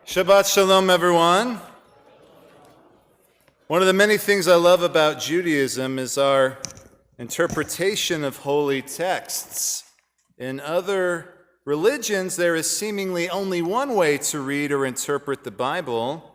Shabbat shalom, everyone. One of the many things I love about Judaism is our interpretation of holy texts. In other religions, there is seemingly only one way to read or interpret the Bible.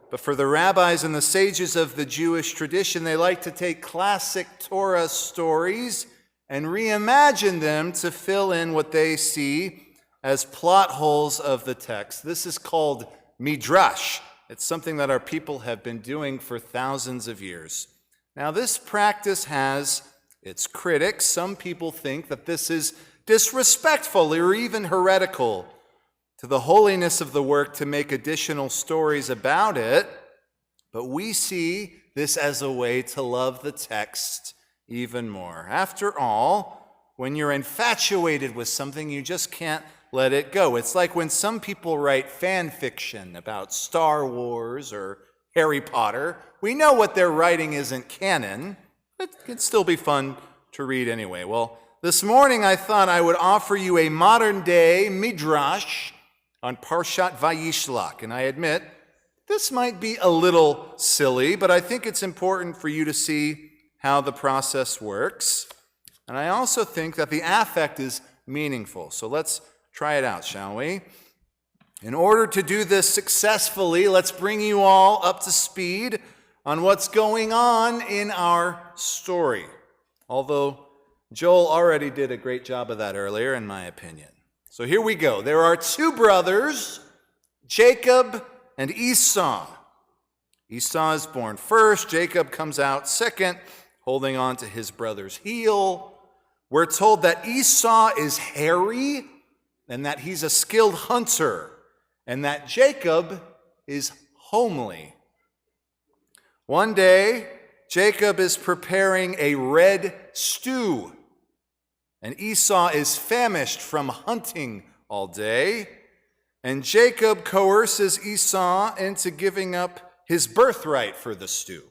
But for the rabbis and the sages of the Jewish tradition, they like to take classic Torah stories and reimagine them to fill in what they see as plot holes of the text. This is called midrash. It's something that our people have been doing for thousands of years. Now, this practice has its critics. Some people think that this is disrespectful or even heretical to the holiness of the work to make additional stories about it. But we see this as a way to love the text even more. After all, when you're infatuated with something, you just can't let it go. It's like when some people write fan fiction about Star Wars or Harry Potter. We know what they're writing isn't canon, but it can still be fun to read anyway. Well, this morning I thought I would offer you a modern-day midrash on Parshat Vayishlach, and I admit this might be a little silly, but I think it's important for you to see how the process works. And I also think that the affect is meaningful. So let's try it out, shall we? In order to do this successfully, let's bring you all up to speed on what's going on in our story. Although Joel already did a great job of that earlier, in my opinion. So here we go. There are two brothers, Jacob and Esau. Esau is born first. Jacob comes out second, holding on to his brother's heel. We're told that Esau is hairy and that he's a skilled hunter, and that Jacob is homely. One day, Jacob is preparing a red stew, and Esau is famished from hunting all day, and Jacob coerces Esau into giving up his birthright for the stew.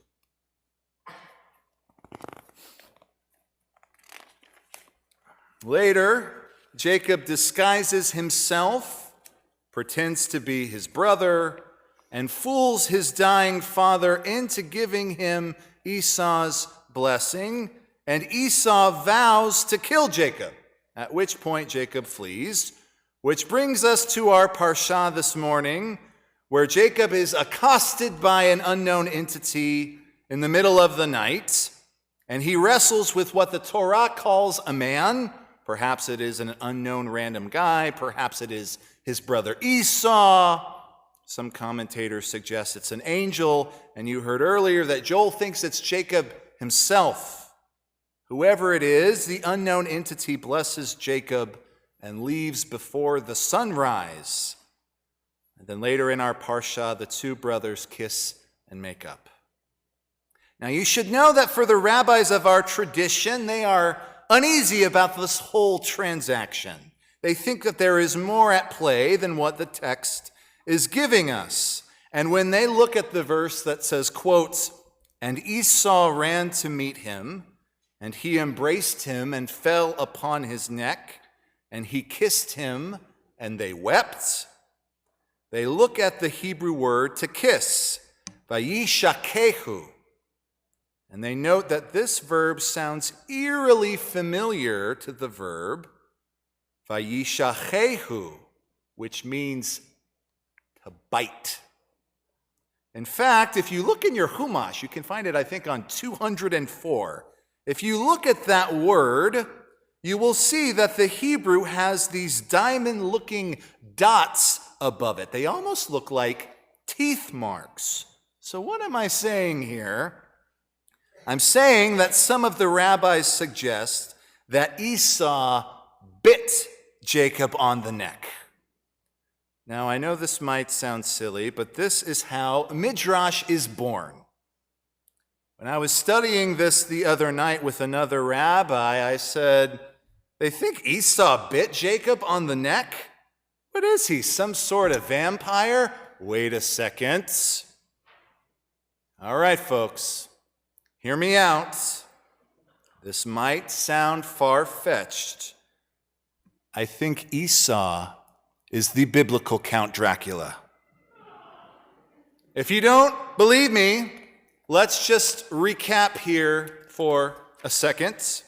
Later, Jacob disguises himself, pretends to be his brother, and fools his dying father into giving him Esau's blessing, and Esau vows to kill Jacob, at which point Jacob flees, which brings us to our Parshat this morning, where Jacob is accosted by an unknown entity in the middle of the night, and he wrestles with what the Torah calls a man. Perhaps it is an unknown random guy. Perhaps it is his brother Esau. Some commentators suggest it's an angel. And you heard earlier that Joel thinks it's Jacob himself. Whoever it is, the unknown entity blesses Jacob and leaves before the sunrise. And then later in our Parsha, the two brothers kiss and make up. Now you should know that for the rabbis of our tradition, they are uneasy about this whole transaction. They think that there is more at play than what the text is giving us. And when they look at the verse that says, quote, "And Esau ran to meet him, and he embraced him and fell upon his neck, and he kissed him, and they wept," they look at the Hebrew word to kiss, Vayishlach, and they note that this verb sounds eerily familiar to the verb Vayishlach, which means to bite. In fact, if you look in your Chumash, you can find it, I think, on 204. If you look at that word, you will see that the Hebrew has these diamond-looking dots above it. They almost look like teeth marks. So what am I saying here? I'm saying that some of the rabbis suggest that Esau bit Jacob on the neck. Now, I know this might sound silly, but this is how midrash is born. When I was studying this the other night with another rabbi, I said, they think Esau bit Jacob on the neck? What is he, some sort of vampire? Wait a second. All right, folks. Hear me out. This might sound far-fetched. I think Esau is the biblical Count Dracula. If you don't believe me, let's just recap here for a second.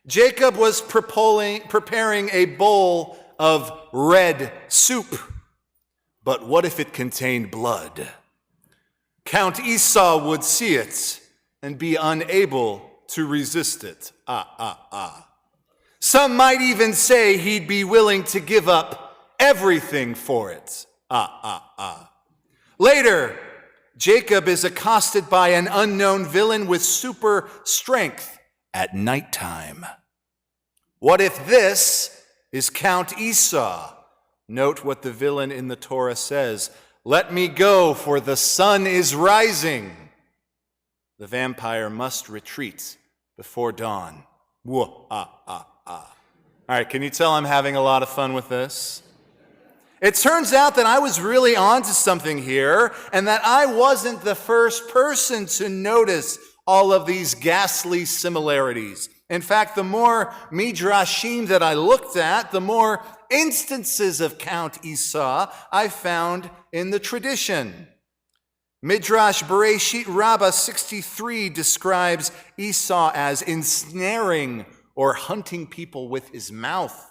Jacob was preparing a bowl of red soup. But what if it contained blood? Count Esau would see it and be unable to resist it. Some might even say he'd be willing to give up everything for it. Later, Jacob is accosted by an unknown villain with super strength at nighttime. What if this is Count Esau? Note what the villain in the Torah says. Let me go, for the sun is rising. The vampire must retreat before dawn. All right, can you tell I'm having a lot of fun with this? It turns out that I was really onto something here, and that I wasn't the first person to notice all of these ghastly similarities. In fact, the more midrashim that I looked at, the more instances of Count Esau I found in the tradition. Midrash Bereshit Rabbah 63 describes Esau as ensnaring or hunting people with his mouth.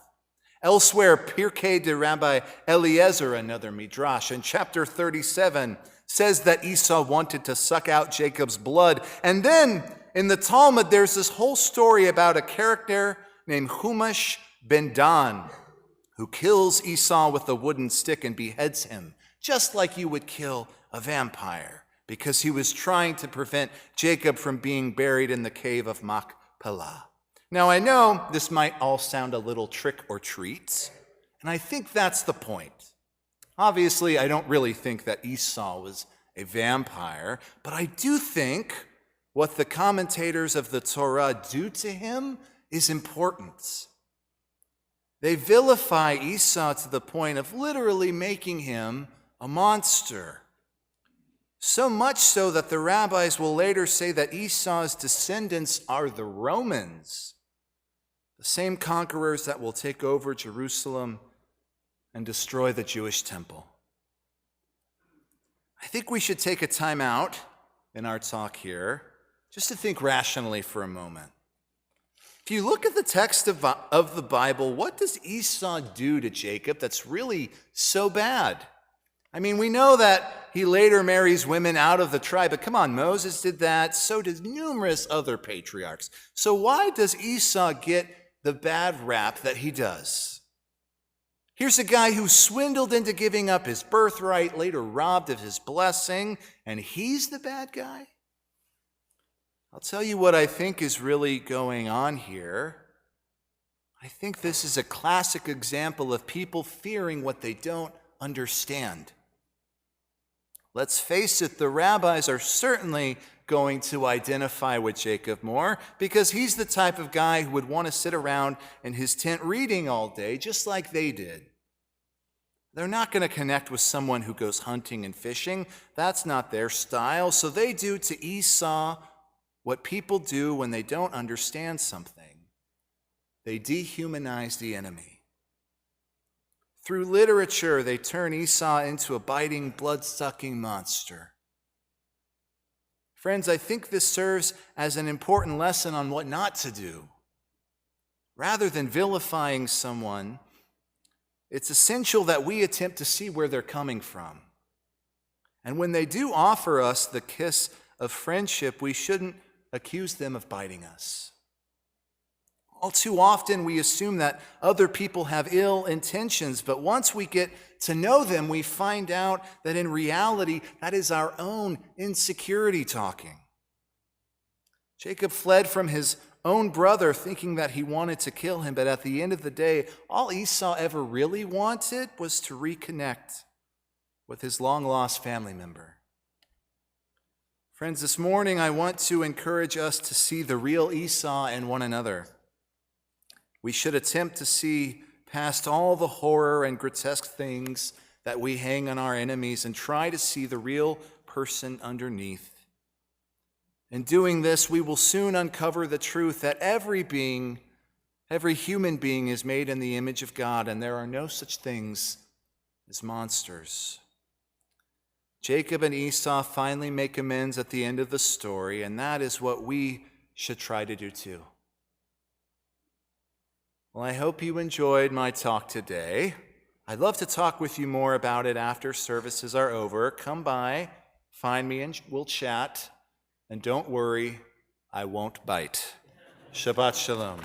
Elsewhere, Pirkei de Rabbi Eliezer, another midrash, in chapter 37, says that Esau wanted to suck out Jacob's blood. And then in the Talmud, there's this whole story about a character named Chumash ben Dan, who kills Esau with a wooden stick and beheads him, just like you would kill a vampire, because he was trying to prevent Jacob from being buried in the cave of Machpelah. Now, I know this might all sound a little trick or treat, and I think that's the point. Obviously, I don't really think that Esau was a vampire, but I do think what the commentators of the Torah do to him is important. They vilify Esau to the point of literally making him a monster. So much so that the rabbis will later say that Esau's descendants are the Romans, the same conquerors that will take over Jerusalem and destroy the Jewish temple. I think we should take a time out in our talk here just to think rationally for a moment. If you look at the text of the Bible, what does Esau do to Jacob that's really so bad? I mean, we know that he later marries women out of the tribe, but come on, Moses did that, so did numerous other patriarchs. So why does Esau get the bad rap that he does? Here's a guy who swindled into giving up his birthright, later robbed of his blessing, and he's the bad guy? I'll tell you what I think is really going on here. I think this is a classic example of people fearing what they don't understand. Let's face it, the rabbis are certainly going to identify with Jacob more because he's the type of guy who would want to sit around in his tent reading all day, just like they did. They're not going to connect with someone who goes hunting and fishing. That's not their style. So they do to Esau what people do when they don't understand something. They dehumanize the enemy. Through literature, they turn Esau into a biting, blood-sucking monster. Friends, I think this serves as an important lesson on what not to do. Rather than vilifying someone, it's essential that we attempt to see where they're coming from. And when they do offer us the kiss of friendship, we shouldn't accuse them of biting us. All too often, we assume that other people have ill intentions, but once we get to know them, we find out that in reality, that is our own insecurity talking. Jacob fled from his own brother thinking that he wanted to kill him, but at the end of the day, all Esau ever really wanted was to reconnect with his long-lost family member. Friends, this morning I want to encourage us to see the real Esau in one another. We should attempt to see past all the horror and grotesque things that we hang on our enemies and try to see the real person underneath. In doing this, we will soon uncover the truth that every human being is made in the image of God, and there are no such things as monsters. Jacob and Esau finally make amends at the end of the story, and that is what we should try to do too. Well, I hope you enjoyed my talk today. I'd love to talk with you more about it after services are over. Come by, find me, and we'll chat. And don't worry, I won't bite. Shabbat shalom.